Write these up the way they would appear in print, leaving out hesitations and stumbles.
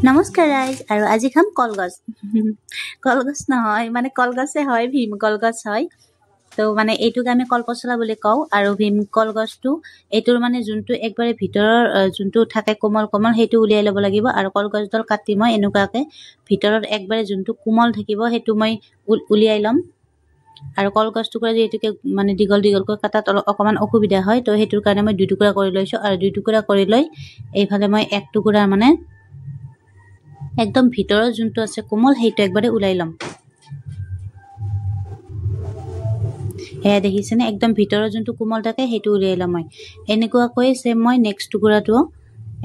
নমস্কাৰ গাইজ আৰু আজি খাম কলগছ কলগছ নহয় মানে কলগছে হয় ভীম কলগছ হয় তো মানে এইটোক আমি কলপচলা বুলি কওঁ আৰু ভীম কলগছটো এইটোৰ মানে যোনটো একবাৰে ভিতৰৰ যোনটো থাকে কোমল কোমল সেইটো উলিয়াই ল'ব লাগিব আৰু কলগছডাল কাটি মই এনেকুৱাকে ভিতৰত একবাৰে যোনটো কোমল থাকিব সেইটো মই উলিয়াই ল'ম আৰু কলগছটো যেহেতুকে মানে দীঘল দীঘলকৈ কাটাত অকমান অসুবিধা হয় তো সেইটোৰ কাৰণে মই দুই টুকুৰা কৰি লৈছো আৰু দুই টুকুৰা কৰি লৈ এইফালে মই এক টুকুৰা মানে একদম ভিতৰৰ যোনটো আছে কোমল সেইটো একবাৰে উলাই লম এয়া দেখিছেনে একদম ভিতৰৰ যোনটো কোমল থাকে সেইটো উলাই লম মই এনেকুৱাকৈ সেম মই নেক্সট টুকুৰাটো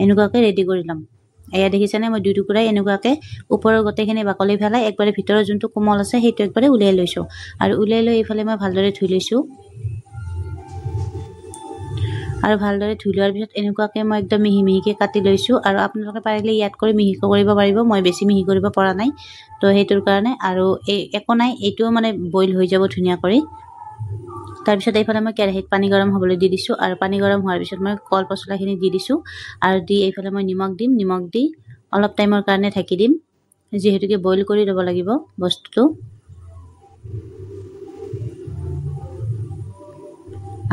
এনেকুৱাকৈ ৰেডি কৰি লম এয়া দেখিছেনে মই দুই টুকুৰা এনেকুৱাকৈ ওপৰৰ গটেখিনি বাকলি ফেলাই একবাৰে ভিতৰৰ যোনটো কোমল আছে সেইটো একবাৰে উলাই লৈছো আৰু উলাই লৈ ইফালে মই ভালদৰে ধুই লৈছো আৰু ভালদৰে ধুই লোৱাৰ পিছত এনেকুৱাকৈ মই একদম মিহি মিহিকৈ কাটি লৈছো আৰু আপোনালোকে পাৰিলে ইয়াত কৰি মিহি কৰিব পাৰিব মই বেছি মিহি কৰিব পৰা নাই তো হেতুৰ কাৰণে আৰু একো নাই এইটো মানে বইল হৈ যাব ধুনিয়া কৰি তাৰ পিছত এইফালে মই কেৰাহীত পানী গৰম হ'বলৈ দি দিছো আৰু পানী গৰম হোৱাৰ পিছত মই কল পছলাখিনি দি দিছো আৰু দি এইফালে মই নিমখ দি অলপ টাইমৰ কাৰণে ঢাকি দিম যেহেতুকে বইল কৰি ল'ব লাগিব বস্তুটো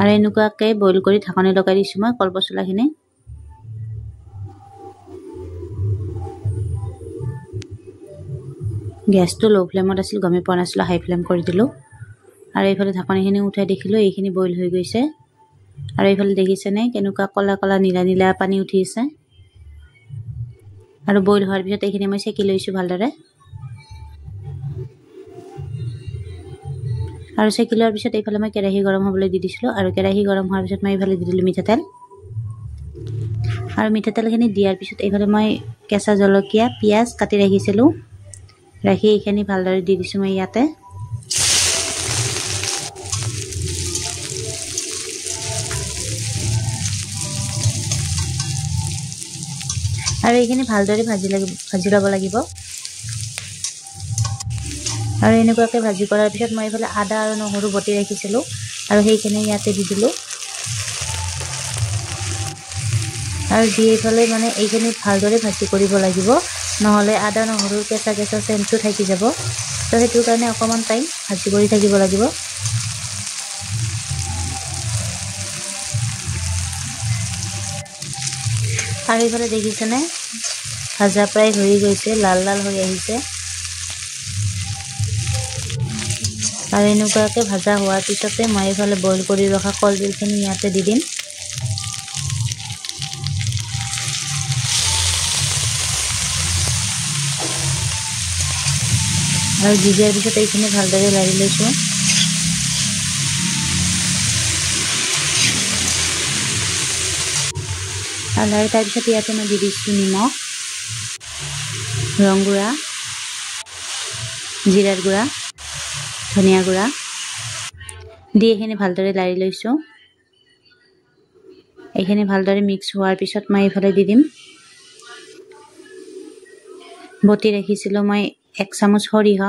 আৰু এনেকুৱাকৈ বইল কৰি ঢাকনি লগাই দিছো মই কল পছলাখিনি গেছটো লো ফ্লেমত আছিল গমে পোৱা নাছিলো হাই ফ্লেম কৰি দিলো আৰু এইফালে ঢাকনিখিনি উঠাই দেখিলো এইখিনি বইল হৈ গৈছে আৰু এইফালে দেখিছেনে কেনেকুৱা কলা কলা নীলা নীলা পানী উঠি আছে আৰু বইল হোৱাৰ পিছত এইখিনি মই সেকি লৈছো ভালদৰে আৰু সেকি লোৱাৰ পিছত এইফালে মই কেৰাহী গৰম হ'বলৈ দি দিছিলো আৰু কেৰাহী গৰম হোৱাৰ পিছত মই এইফালে দি দিলো মিঠাতেল আৰু মিঠাতেলখিনি দিয়াৰ পিছত এইফালে মই কেঁচা জলকীয়া পিয়াজ কাটি ৰাখিছিলো ৰাখি এইখিনি ভালদৰে দি দিছো মই ইয়াতে আৰু এইখিনি ভালদৰে ভাজি ল'ব লাগিব আৰু এনেকুৱাকৈ ভাজি কৰাৰ পিছত মই এইফালে আদা আৰু নহৰু বটি ৰাখিছিলো আৰু সেইখিনি ইয়াতে দি দিলো আৰু দি এইফালে মানে এইখিনি ভালদৰে ভাজি কৰিব লাগিব নহলে আদা নহৰুৰ কেঁচা কেঁচা চেণ্টটো থাকি যাব তো সেইটো কাৰণে অকমান টাইম ভাজি কৰি থাকিব লাগিব আৰু এইফালে দেখিছেনে ভাজা প্ৰায় হৈ গৈছে লাল লাল হৈ আহিছে আৰু এনেকুৱাকৈ ভাজা হোৱাৰ পিছতে মই এইফালে বইল কৰি ৰখা কলডিলখিনি ইয়াতে দি দিম আৰু দি দিয়াৰ পিছত এইখিনি ভালদৰে লাৰি লৈছো আৰু লাৰি তাৰপিছত ইয়াতে মই দি দিছো নিমখ ৰং গুড়া জিৰাৰ গুড়া ধনিয়া গুড়া দি এইখিনি ভালদৰে লাৰি লৈছো এইখিনি ভালদৰে মিক্স হোৱাৰ পিছত মই এইফালে দি দিম বটি ৰাখিছিলো মই 1 চামুচ সৰিয়হ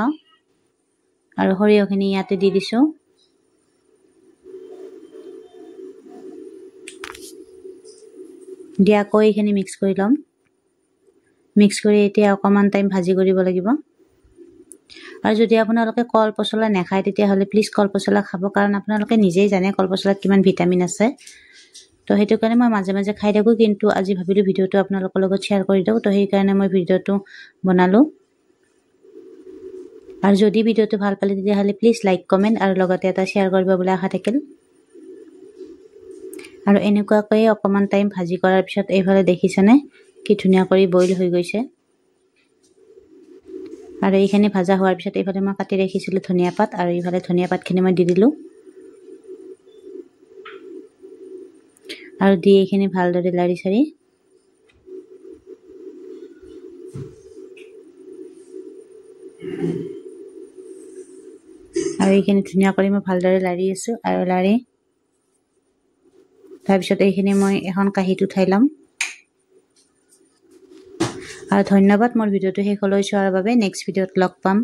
আৰু সৰিয়হখিনি ইয়াতে দি দিছো দিয়াকৈ এইখিনি মিক্স কৰি লম মিক্স কৰি এতিয়া অকমান টাইম ভাজি কৰিব লাগিব আৰু যদি আপোনালোকে কল পছলা নাখায় তেতিয়া হলে প্লিজ কল পছলা খাব কাৰণ আপোনালোকে নিজেই জানে কল পছলাত কিমান ভিটামিন আছে তো হেতু কাৰণে মই মাজে মাজে খাই থাকো কিন্তু আজি ভাবিলো ভিডিওটো আপোনালোকৰ লগত শেয়াৰ কৰি দিও তো সেই কাৰণে মই ভিডিওটো বনালো আৰু যদি ভিডিওটো ভাল পালে তেতিয়া হলে প্লিজ লাইক কমেন্ট আৰু লগতে এটা শেয়াৰ কৰিব বুলি আশা থাকিল আৰু এনেকুৱাকৈ অকমান টাইম ভাজি কৰাৰ পিছত এইফালে দেখিছেনে কি ধুনিয়া কৰি বইল হৈ গৈছে আৰু এইখিনি ভাজা হোৱাৰ পিছত এইফালে মই কাটি ৰাখিছিলো ধনিয়া পাত আৰু এইফালে ধনিয়া পাতখিনি মই দি দিলো আৰু দি এইখিনি ভালদৰে লাৰি চাৰি আৰু এইখিনি ধুনিয়া কৰি মই ভালদৰে লাৰি আছো আৰু লাৰি তাৰপিছত এইখিনি মই এখন কাঁহীত উঠাই লম আৰু ধন্যবাদ মোৰ ভিডিওটো শেষলৈ চোৱাৰ বাবে নেক্সট ভিডিওত লগ পাম